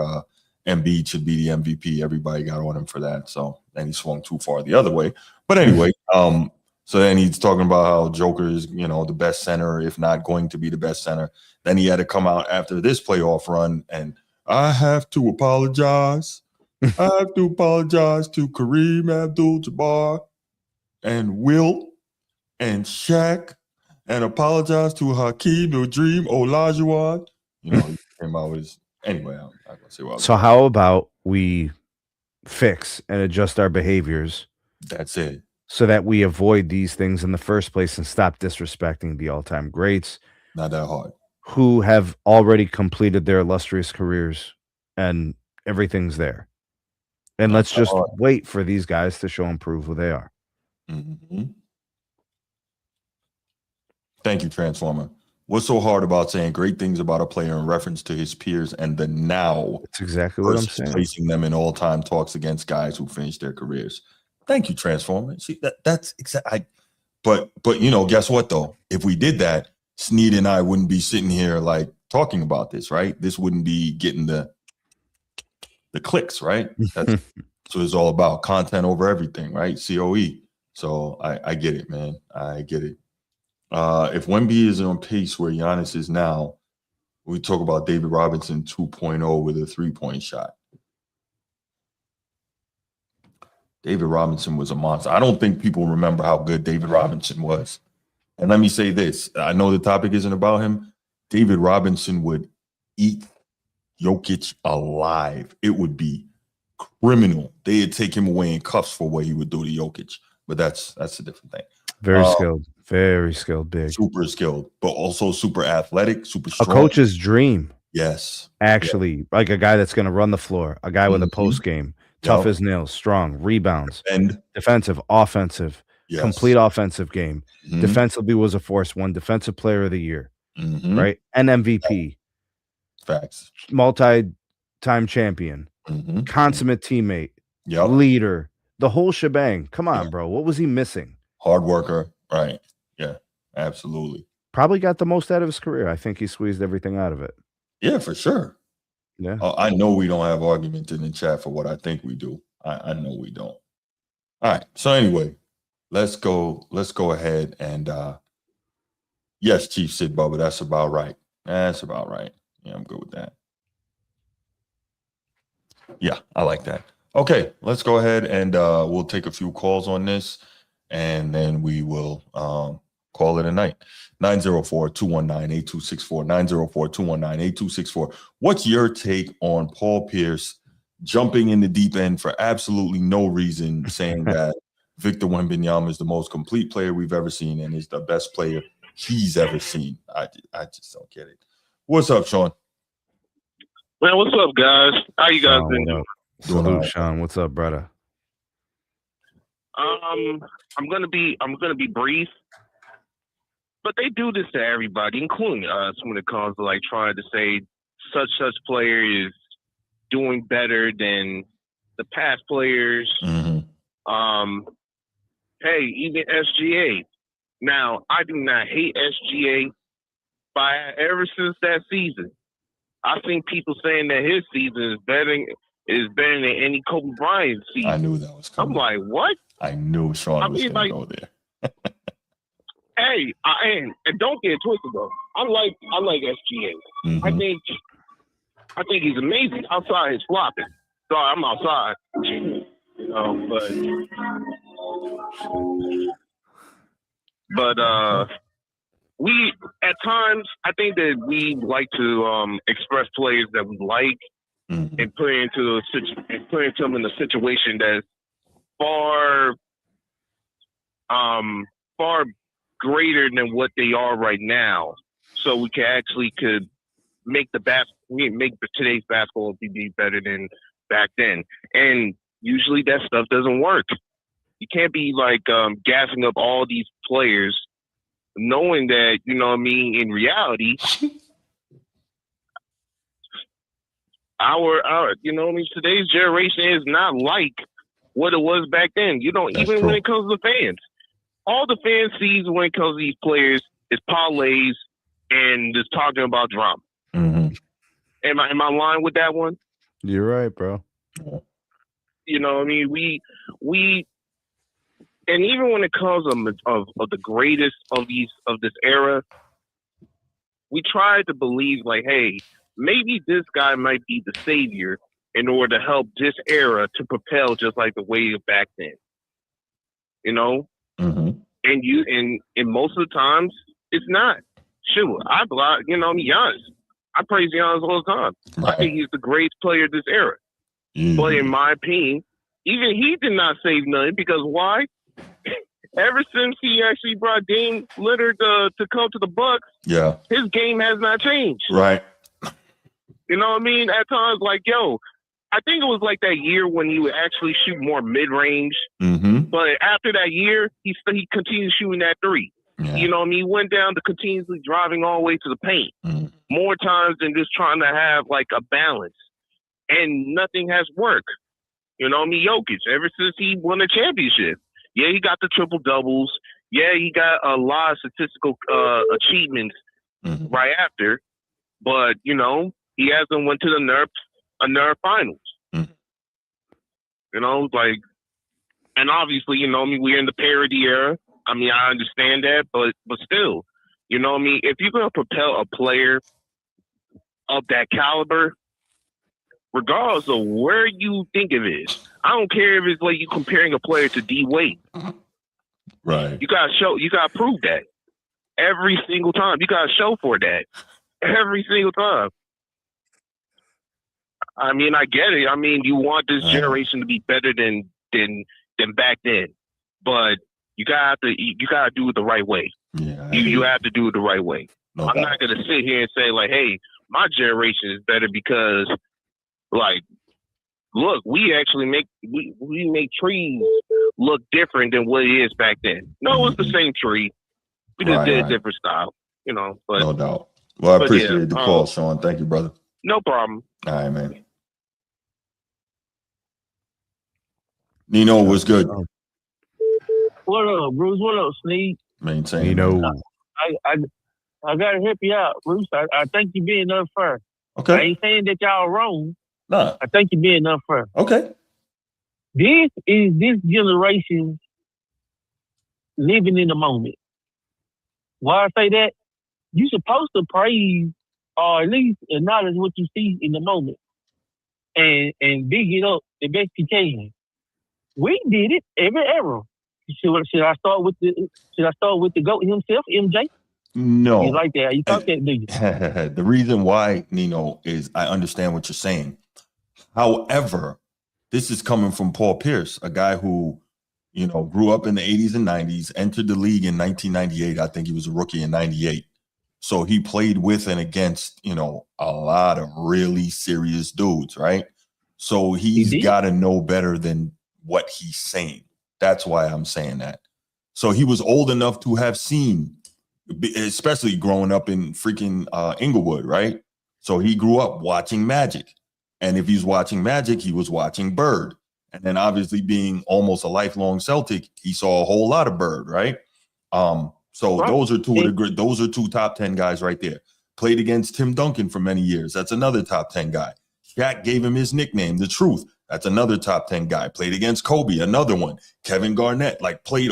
Embiid should be the MVP, everybody got on him for that. So then he swung too far the other way. But anyway, so then he's talking about how Joker is, you know, the best center, if not going to be the best center. Then he had to come out after this playoff run, and I have to apologize. I have to apologize to Kareem Abdul-Jabbar and Wilt and Shaq, and apologize to Hakeem Dream Olajuwon. You know, he came out with anyway. I'm not gonna say what. So how about we fix and adjust our behaviors? That's it. So that we avoid these things in the first place and stop disrespecting the all-time greats. Not that hard. Who have already completed their illustrious careers, and everything's there. And let's just wait for these guys to show and prove who they are. Thank you, Transformer. What's so hard about saying great things about a player in reference to his peers and the now? That's exactly what I'm saying. Placing them in all-time talks against guys who finished their careers. Thank you, Transformer. See, that's exactly. But you know, guess what though? If we did that, Sneed and I wouldn't be sitting here like talking about this, right? This wouldn't be getting the clicks, right? That's what it's all about. Content over everything, right? COE. So I get it, man. I get it. If Wemby is on pace where Giannis is now, we talk about David Robinson 2.0 with a 3-point shot. David Robinson was a monster. I don't think people remember how good David Robinson was. And let me say this. I know the topic isn't about him. David Robinson would eat Jokic alive. It would be criminal. They'd take him away in cuffs for what he would do to Jokic. But that's a different thing. Very skilled, big. Super skilled, but also super athletic, super strong. A coach's dream. Yes. Actually, like a guy that's going to run the floor, a guy with a post game, tough as nails, strong, rebounds, and defensive, offensive, complete offensive game. Defensively was a force, won defensive player of the year, right? And MVP. Facts. Multi-time champion, consummate teammate, leader, the whole shebang. Come on, bro. What was he missing? Hard worker. Right. Yeah, absolutely. Probably got the most out of his career. I think he squeezed everything out of it. Yeah, for sure. Yeah. I know we don't have arguments in the chat for what I think we do. I know we don't. All right. So anyway, let's go ahead and yes, Chief Sid Bubba, that's about right. That's about right. Yeah, I'm good with that. Yeah, I like that. Okay, let's go ahead and we'll take a few calls on this, and then we will call it a night. 904-219-8264, 904-219-8264. What's your take on Paul Pierce jumping in the deep end for absolutely no reason, saying that Victor Wembanyama is the most complete player we've ever seen and is the best player he's ever seen? I just don't get it. What's up, Sean? Man, what's up, guys? How you guys been doing? Salute, Sean. What's up, brother? I'm gonna be brief, but they do this to everybody, including us, when it comes to like trying to say such player is doing better than the past players. Hey, even SGA. Now, I do not hate SGA, but ever since that season, I think people saying that his season is better than any Kobe Bryant season. I knew that was coming. I'm like, what? I knew Sean was going to go there. Hey, and don't get it twisted though. I like SGA. I think he's amazing outside his flopping. Sorry, I'm outside. You know, but we at times I think that we like to express players that we like and put them in a situation that's far greater than what they are right now, so we could make today's basketball be better than back then. And usually that stuff doesn't work. You can't be like gassing up all these players, knowing that, you know what I mean, in reality, our you know what I mean, today's generation is not like what it was back then. You know, even when it comes to fans. All the fans sees when it comes to these players is parlays and just talking about drama. Am I lying with that one? You're right, bro. You know what I mean? We and even when it comes of the greatest of this era, we try to believe like, hey, maybe this guy might be the savior in order to help this era to propel just like the way of back then. You know? And most of the times it's not. Sure, Giannis. I praise Giannis all the time. Right. I think he's the greatest player of this era. But in my opinion, even he did not save nothing, because why? Ever since he actually brought Dame Lillard to come to the Bucks, his game has not changed. Right. You know what I mean? At times, like, I think it was like that year when he would actually shoot more mid-range. But after that year, he continued shooting that three. You know what I mean? He went down to continuously driving all the way to the paint more times than just trying to have like a balance. And nothing has worked. You know what I mean? Jokic, ever since he won a championship. Yeah, he got the triple doubles. Yeah, he got a lot of statistical achievements right after. But, you know, he hasn't went to the NERF finals. You know, like, and obviously, you know, I mean, we're in the parity era. I mean, I understand that, but still, you know what I mean? If you're going to propel a player of that caliber, regardless of where you think it is, I don't care if it's like you comparing a player to D Wade. Right. You gotta prove that every single time. You gotta show for that every single time. I mean, I get it. I mean, you want this generation to be better than back then, but you gotta do it the right way. Yeah, you have to do it the right way. No I'm not gonna sit here and say like, hey, my generation is better because, like, look, we actually make trees look different than what it is back then. No, it's the same tree. We just did a different style, you know. But no doubt. Well, I appreciate the call, Sean. Thank you, brother. No problem. All right, man. Nino, what's good? What up, Bruce? What up, Sneak? Maintain. Nino. I gotta help you out, Bruce. I think you're being unfair. Okay. I ain't saying that y'all wrong. Nah. I think you're being unfair. Okay. This is this generation living in the moment. Why I say that? You're supposed to praise or at least acknowledge what you see in the moment and big it up the best you can. We did it every era. Should I start with the GOAT himself, MJ? No. You like that? You thought that, do you? The reason why, Nino, is I understand what you're saying. However, this is coming from Paul Pierce, a guy who, you know, grew up in the 80s and 90s, entered the league in 1998. I think he was a rookie in 98. So he played with and against, you know, a lot of really serious dudes, right? So he's got to know better than what he's saying. That's why I'm saying that. So he was old enough to have seen, especially growing up in freaking Inglewood, right? So he grew up watching Magic. And if he's watching Magic, he was watching Bird. And then obviously being almost a lifelong Celtic, he saw a whole lot of Bird, right? So those are two top 10 guys right there. Played against Tim Duncan for many years. That's another top 10 guy. Shaq gave him his nickname, The Truth. That's another top 10 guy. Played against Kobe, another one. Kevin Garnett, like played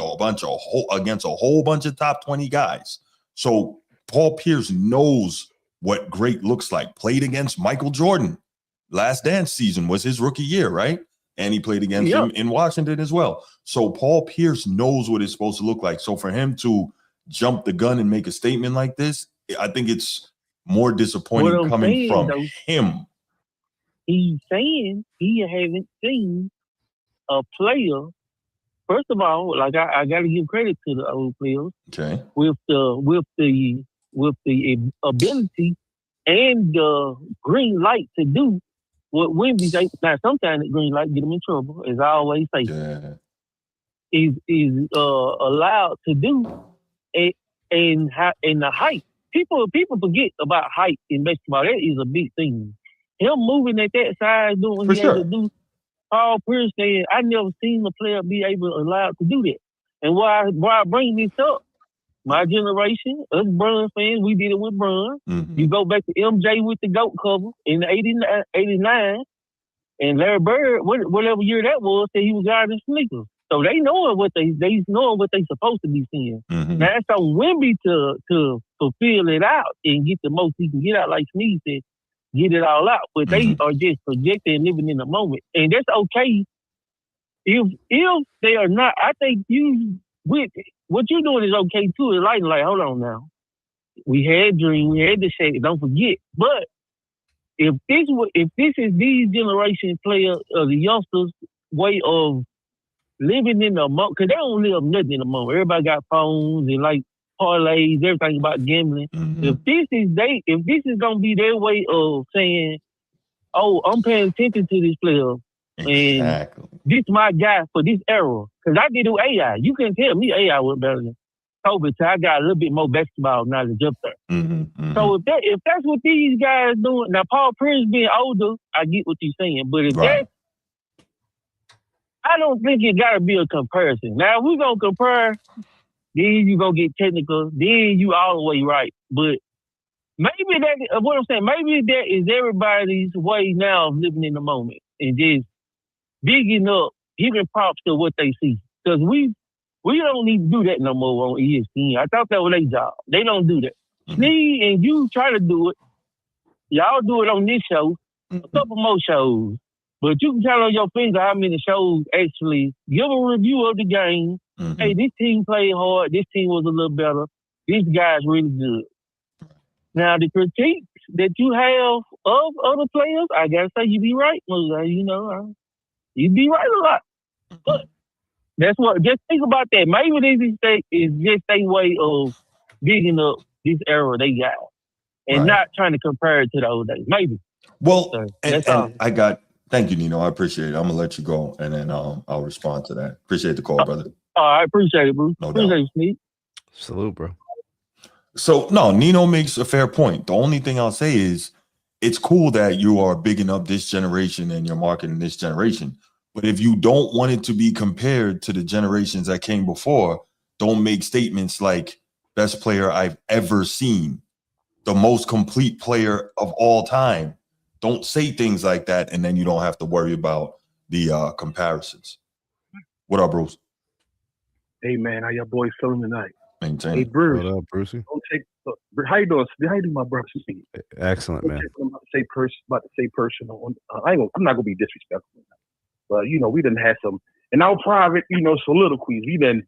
against a whole bunch of top 20 guys. So Paul Pierce knows what great looks like. Played against Michael Jordan. Last Dance season was his rookie year, right? And he played against him in Washington as well. So Paul Pierce knows what it's supposed to look like. So for him to jump the gun and make a statement like this, I think it's more disappointing coming from him. He's saying he haven't seen a player. First of all, like I got to give credit to the old players. Okay. With the ability and the green light to do what Wemby say. Now, sometimes the green light get him in trouble, as I always say. Yeah. Is allowed to do, and the height. People forget about height in basketball. That is a big thing. Him moving at that size, doing what he had to do. Paul Pierce saying, I never seen a player be allowed to do that. And why I bring this up, my generation, us Bron fans, we did it with Bron. Mm-hmm. You go back to MJ with the GOAT cover in the 89, and Larry Bird, whatever year that was, said he was guarding sneakers. So they knowing what they supposed to be seeing. Mm-hmm. Now it's on Wemby to fulfill it out and get the most he can get out, like Sneed said, get it all out. But they are just projecting and living in the moment. And that's okay. If they are not, I think what you're doing is okay too. It's like, hold on now. We had Dream, we had the Shaq, don't forget. But if this is these generation players, the youngsters' way of living in the moment, because they don't live nothing in the moment. Everybody got phones and like parlays, everything about gambling. Mm-hmm. If this is gonna be their way of saying, "Oh, I'm paying attention to this player, and this my guy for this era," because I did do AI. You can tell me AI was better than COVID, so I got a little bit more basketball knowledge up there. So if that's what these guys doing, now Paul Pierce being older, I get what you're saying, but if that's, I don't think it got to be a comparison. Now we're gonna compare, then you gonna get technical, then you all the way right. But maybe that, what I'm saying, maybe that is everybody's way now of living in the moment and just digging up, giving props to what they see, because we don't need to do that no more on ESPN. I thought that was their job. They don't do that. Me and you try to do it. Y'all do it on this show, a couple more shows. But you can count on your finger how many shows actually give a review of the game. Hey, this team played hard. This team was a little better. This guy's really good. Now, the critiques that you have of other players, I got to say you be right. You know, you be right a lot. But that's what, just think about that. Maybe this is just a way of digging up this era they got and not trying to compare it to the old days. Maybe. Well, so, and thank you, Nino. I appreciate it. I'm gonna let you go, and then I'll respond to that. Appreciate the call, brother. I appreciate it, bro. No appreciate doubt. it, Sneak. Salute, bro. So no, Nino makes a fair point. The only thing I'll say is it's cool that you are bigging up this generation and you're marketing this generation. But if you don't want it to be compared to the generations that came before, don't make statements like best player I've ever seen, the most complete player of all time. Don't say things like that, and then you don't have to worry about the comparisons. What up, Bruce? Hey, man, how y'all boys feeling tonight? Maintain. Hey, Bruce. What up, Brucey? How you doing? How you doing, my brother? Excellent, man. I'm about to say personal. I'm not gonna be disrespectful, but you know, we done had some in our private, you know, soliloquies. We done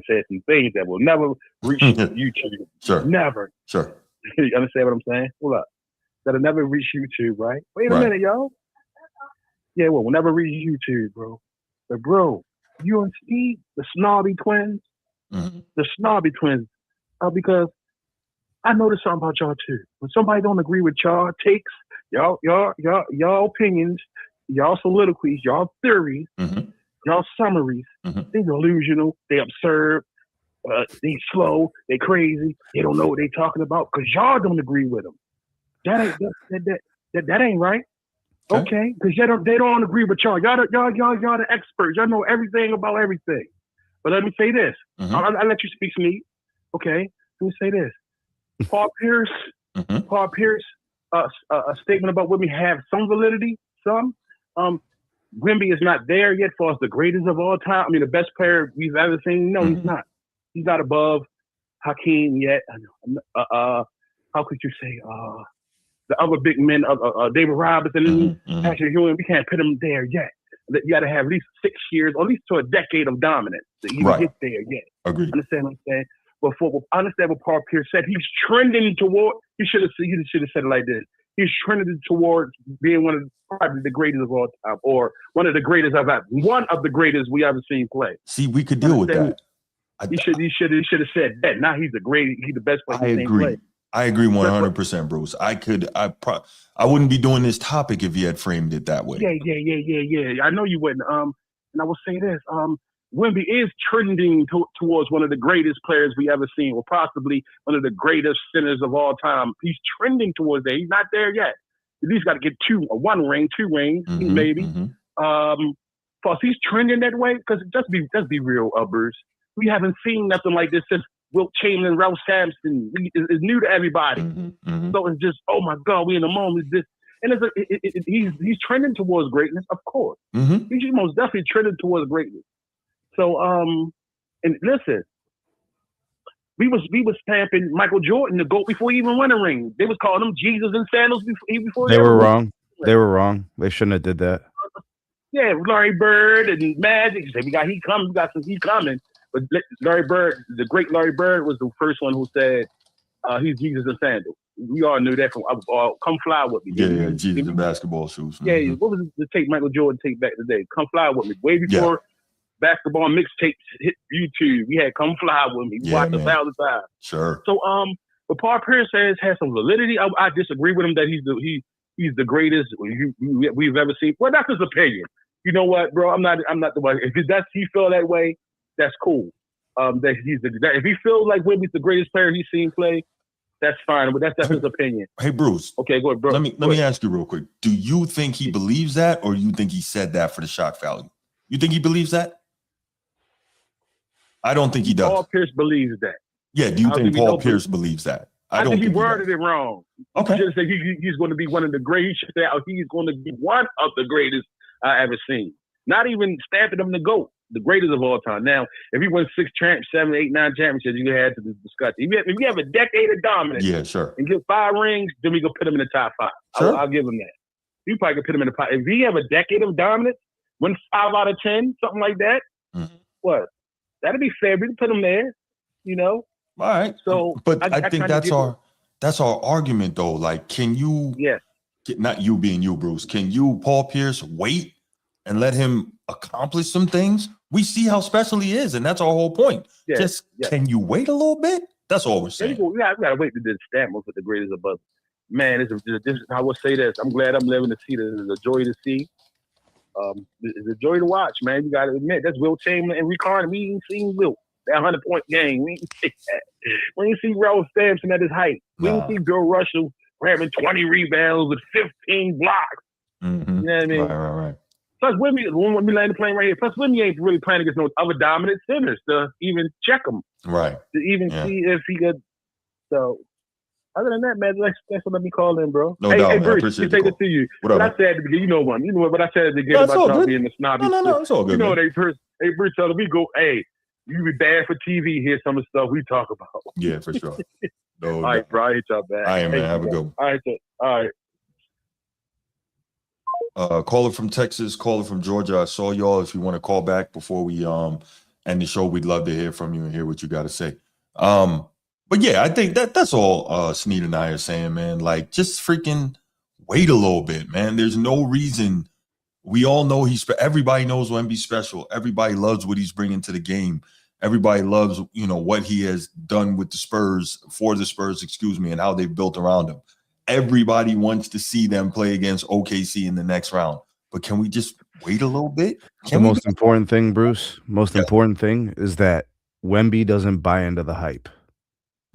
said some things that will never reach YouTube. Sure. Never. Sure. You understand what I'm saying? Hold up. That'll never reach YouTube, right? Wait a minute, y'all. Yeah, well, we'll never reach YouTube, bro. But bro, you and Steve, the snobby twins, because I noticed something about y'all too. When somebody don't agree with y'all takes, y'all opinions, y'all soliloquies, y'all theories, y'all summaries, they delusional, they absurd, they slow, they crazy, they don't know what they talking about because y'all don't agree with them. That ain't right. Okay, because they don't agree with y'all. Y'all the experts. Y'all know everything about everything. But let me say this. I'll let you speak to me. Okay, let me say this. Paul Pierce, a statement about Wemby have some validity. Wemby is not there yet for us, the greatest of all time. I mean, the best player we've ever seen. No, he's not. He's not above Hakeem yet. How could you say the other big men of David Robinson and Patrick Ewing? We can't put him there yet. You got to have at least 6 years, or at least to a decade of dominance to even get there yet. Agreed. Understand what I'm saying? But I understand what Paul Pierce said. He's trending toward. He should have said it like this. He's trending towards being probably the greatest of all time, or one of the greatest we ever seen play. See, we could deal with that. He should have said that. Now he's the best player. I agree. I agree 100%, Bruce. I wouldn't be doing this topic if you had framed it that way. Yeah. I know you wouldn't. And I will say this. Wemby is trending towards one of the greatest players we ever seen, or possibly one of the greatest centers of all time. He's trending towards that. He's not there yet. At least got to get two rings, maybe. Plus, he's trending that way because just be real, Bruce. We haven't seen nothing like this since Wilt Chamberlain, Ralph Sampson. It's new to everybody. So it's just, oh my God, we in the moment. And he's trending towards greatness, of course. He's most definitely trending towards greatness. So, and listen, we was stamping Michael Jordan the GOAT before he even won a ring. They was calling him Jesus in sandals before. They were wrong. They were wrong. They shouldn't have did that. Yeah, Larry Bird and Magic. Say we got some heat coming. But Larry Bird, the great Larry Bird, was the first one who said he's Jesus in sandals. We all knew that from Come Fly With Me. Yeah, Jesus in basketball shoes. Yeah, what was the tape Michael Jordan take back today? Come Fly With Me. Way before basketball mixtapes hit YouTube. We had Come Fly With Me. We watched 1,000 times. Sure. So what Paul Pierce says has some validity. I disagree with him that he's the greatest we've ever seen. Well, that's his opinion. You know what, bro? I'm not the one. If he feel that way, that's cool. that if he feels like Wemby's the greatest player he's seen play, that's fine. But that's his opinion. Hey, Bruce. Okay, go ahead, bro. Let me ask you real quick. Do you think he believes that, or you think he said that for the shock value? You think he believes that? I don't think he does. Paul Pierce believes that. Yeah, do you think Paul Pierce believes that? I think he worded it wrong. Okay. He should say he's going to be one of the great. He should say he's going to be one of the greatest I ever seen. Not even stamping him the GOAT, the greatest of all time. Now, if he won 6 champs, 7, 8, 9 championships, you had to discuss it. If you have a decade of dominance, yeah, sure, and get 5 rings, then we can put him in the top 5. Sure. I'll give him that. You probably could put him in the top. If he have a decade of dominance, win 5 out of 10, something like that, what? That'd be fair. We can put him there, you know. All right. So, but I think that's our argument, though. Like, can you? Yes. Not you being you, Bruce. Can you, Paul Pierce, wait and let him accomplish some things? We see how special he is, and that's our whole point. Yes. Can you wait a little bit? That's all we're saying. We gotta wait to the stamp with the greatest above. Man, I will say this. I'm glad I'm living to see this. It's a joy to see. It's a joy to watch, man. You gotta admit that's Will Chamberlain and Rick Carter. We ain't seen Will. That 100-point game. We ain't see that. We ain't see Raul Sampson at his height. We ain't see Bill Russell grabbing 20 rebounds with 15 blocks. Mm-hmm. You know what I mean? Right. Plus, Wemby landed the plane right here. Plus, Wemby ain't really playing against no other dominant centers to even check him. Right. To even see if he could. So, other than that, man, that's what let me call in, bro. No doubt, hey, man. Bruce, I appreciate say this to you. What I said at the beginning, you know what I said at the beginning about y'all being the snobby. No, it's all good. You know, hey, Bruce, tell them we go, hey, you be bad for TV. Here's some of the stuff we talk about. Yeah, for sure. All right, bro. I hate y'all back. All right, man. Have a good one. All right. Caller from Texas, caller from Georgia. I saw y'all. If you want to call back before we end the show, we'd love to hear from you and hear what you got to say. But yeah, I think that's all Sneed and I are saying, man. Like, just freaking wait a little bit, man. There's no reason. We all know everybody knows Wemby's special. Everybody loves what he's bringing to the game. Everybody loves, what he has done with the Spurs, and how they've built around him. Everybody wants to see them play against OKC in the next round. But can we just wait a little bit? The most important thing, Bruce, important thing is that Wemby doesn't buy into the hype.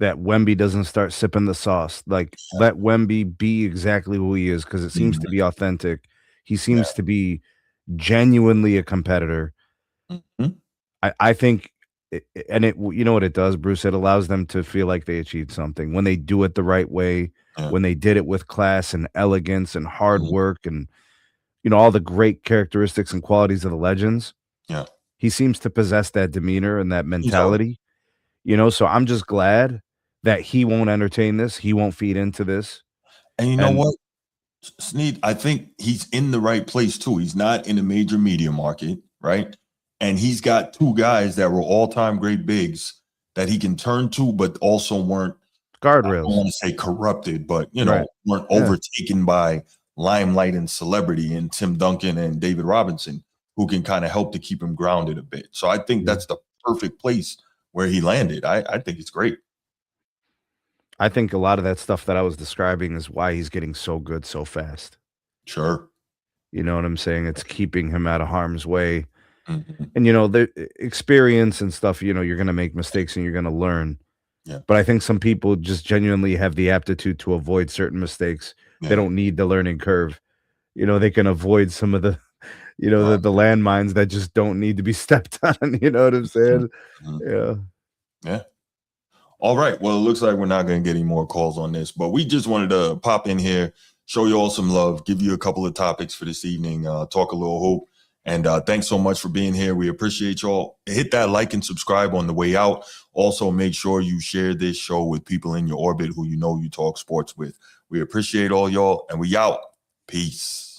That Wemby doesn't start sipping the sauce. Like, let Wemby be exactly who he is, because it seems to be authentic. He seems to be genuinely a competitor. Mm-hmm. I think, you know what it does, Bruce? It allows them to feel like they achieved something when they do it the right way, when they did it with class and elegance and hard work and, all the great characteristics and qualities of the legends. Yeah. He seems to possess that demeanor and that mentality, so I'm just glad that he won't entertain this. He won't feed into this. And you know what, Sneed, I think he's in the right place too. He's not in a major media market, right? And he's got 2 guys that were all-time great bigs that he can turn to, but also weren't guardrails. I don't want to say corrupted, but weren't overtaken by limelight and celebrity, and Tim Duncan and David Robinson, who can kind of help to keep him grounded a bit. So I think that's the perfect place where he landed. I think it's great. I think a lot of that stuff that I was describing is why he's getting so good so fast. Sure. You know what I'm saying? It's keeping him out of harm's way. Mm-hmm. And, the experience and stuff, you're going to make mistakes and you're going to learn. Yeah. But I think some people just genuinely have the aptitude to avoid certain mistakes. Yeah. They don't need the learning curve. They can avoid some of the, the landmines that just don't need to be stepped on. You know what I'm saying? Mm-hmm. Yeah. All right. Well, it looks like we're not going to get any more calls on this, but we just wanted to pop in here, show you all some love, give you a couple of topics for this evening, talk a little hope. And thanks so much for being here. We appreciate y'all. Hit that like and subscribe on the way out. Also, make sure you share this show with people in your orbit who you talk sports with. We appreciate all y'all, and we out. Peace.